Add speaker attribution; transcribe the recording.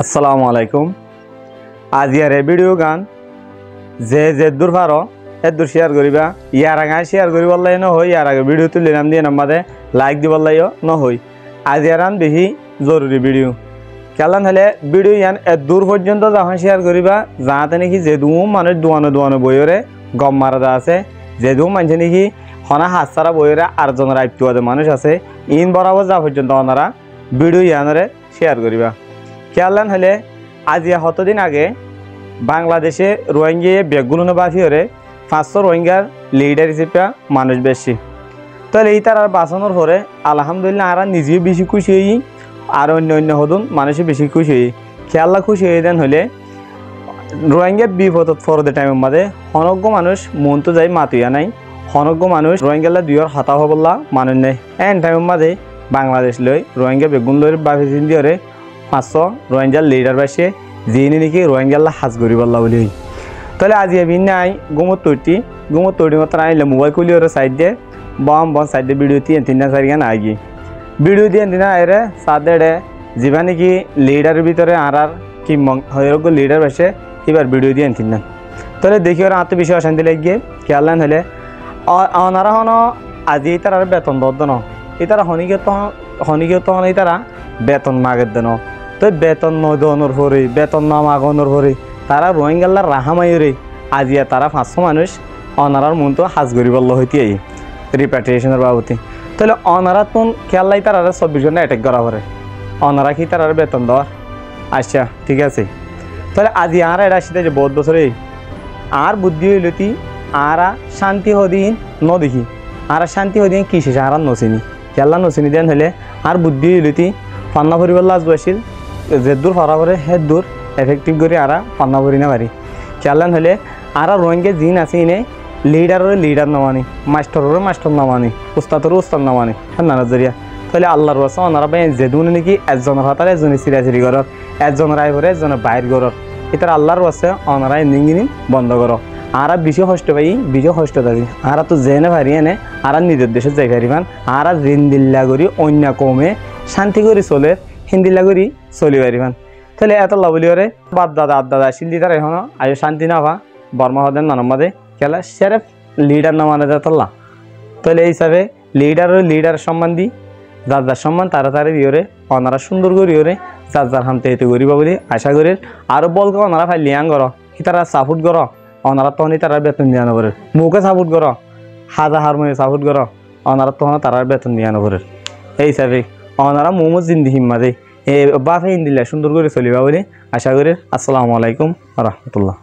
Speaker 1: আসসালামু আলাইকুম। আজ ইয়ার ভিডিও গান যে দূর পারো দূর শেয়ার করিবা। ইয়ার আগে শেয়ার করিব ন হই, ইয়ার আগে ভিডিও তুলিলাম দিয়ে নাম্বারে লাইক দিব লাইও ন হই। আজ ইয়ার বেশি জরুরি ভিডিও কেলান হলে ভিডিও ইয়ান দূর পর্যন্ত যখন শেয়ার করিবা যাতে নাকি যে মানুষ দোয়ানো বইরে গম মারা আছে, যে মানুষ নাকি হনা হাত ছাড়া বইরে আটজনের আইপিওয়াদের মানুষ আছে, ইন বরাবর যা পর্যন্ত ওনারা ভিডিও ইয়ানরে শেয়ার করিবা। কেলান হলে আজ কতদিন আগে বাংলাদেশে রোহিঙ্গা বেগুলো বাফিওরে 500 রোহিঙ্গার লিডার হিসেবে মানুষ বেশি। তাহলে এই তার বাঁচানোর পরে আলহামদুলিল্লাহ আর নিজেও বেশি খুশি হই, আর অন্য হদুন মানুষও বেশি খুশি হই। খেয়াল্লা খুশি হয়ে দেন হলে রোহিঙ্গা বিপদ ফরদের টাইমের মাঝে অনজ্ঞ মানুষ মন তো যাই মাতুয়া নাই, অনজ্ঞ মানুষ রোহিঙ্গালা দুইয়ের হতা হবল্লা মানুষ নেই। এন টাইমের মাঝে বাংলাদেশ লই রোহিঙ্গা বেগুন লই বাফি দিওরে 500 রোহিঙ্গার লিডার বাসে যিনি নাকি রোহিঙ্গাল্লা হাজ করিবাল্লা বলি। তাহলে আজি এবিন নাই গুমর তৈরি মতো আইলে মোবাইল খুলি ওর সাইড দিয়ে বম সাইড দিয়ে ভিডিও দিয়ে 3-4 গান আগে ভিডিও দিয়ে দিনা আরে সাদে যা নাকি লিডারের ভিতরে আর কি হয়রোগ্য লিডার বাসে এবার ভিডিও দিয়ে তিন। তাহলে দেখি ওরা আত্মবিশ্বাস অশান্তি লাগিয়ে খেয়াল হলে ওনারা হন আজি তার আর বেতন দর ন এতারা হনিকে তখন এই তারা বেতন মাগের দেন। তো বেতন নদনের পরে বেতন না মাগনের পরে তারা রোহিঙ্গাল্লার রাহামাইরে আজিয়া তারা 500 মানুষ অনারার মন তো হাজ করিবল্লা হইতে রিপ্যাট্রিয়েশনের বাবদে। তাহলে অনারা তুন খেয়াল্লাই তারা 24 ঘন্টা অ্যাটাক করা পরে অনারা কি তার বেতন দেওয়ার? আচ্ছা ঠিক আছে। তাহলে আজি আর এটা আসতে যে বহুত বছরে আর বুদ্ধি হইলতি আর শান্তি হদিন ন দেখি আর শান্তি হদিন কি শেষ আর নচিনি খেয়াল্লা নচিনি দেন হলে আর বুদ্ধি হইলতি পান্না পরিবার লাজ বসিল যে দূর ফরা করে হে দূর এফেক্টিভ করে আর পান্না পরি না পারি খেয়ালান হলে আর রোহিঙ্গা জিন আছে ইনে লিডারের লিডার নামানি, মাস্টারের মাস্টার নামানি, উস্তাদেরও উস্তাদ নামানি না নজরিয়া। তাহলে আল্লাহর বাসা ওনারা ভাই যেদুন নাকি একজনের হাতার একজনের চিরাচিরি ঘর, একজনের আয় করে একজনের বাইর ঘর, এটার আল্লাহর বাসা ওনারা ইঞ্জিন বন্ধ করো। আর বেশি কষ্ট পাই বেশি কষ্ট থাকি আর তো জেনে পারি এনে আর নিজের দেশে যাই পারিমান আর জিন্দিল্লা করি অন্য কমে শান্তি করে চলে হিন্দিল্লা করি চলি পারিমান। তাহলে এত লাভলি করে বাপ দাদা আদাদা শিল্দি তারা এখন আয়ো শান্তি না পা বর্মা হদেন নানম্বাদে খেলা সেরেফ লিডার না মানে তোলা। তাহলে এই হিসাবে লিডার সম্মান দি যার যার সম্মান তারা দিওরে ওনারা সুন্দর করিওরে যার যার হামতে এতে করিবা বলে আশা করি। আর বলকে ওনারা ফাই লিয়াং করো কি তারা সাপোর্ট করো ওনারা তখনই তারা বেতন দিয়া নবরের মুখে সাপোর্ট করো হাজার মনে সাপোর্ট করো ওনারা তখন তারা বেতন দিয়া নবরের। এই হিসাবে ওনারা মোমো জিন্দি হিম্মা দেয় বাফে ইন্দিল্লা সুন্দর করে চলিবা বলে আশা করি। আসসালামু আলাইকুম রহমতুল্লাহ।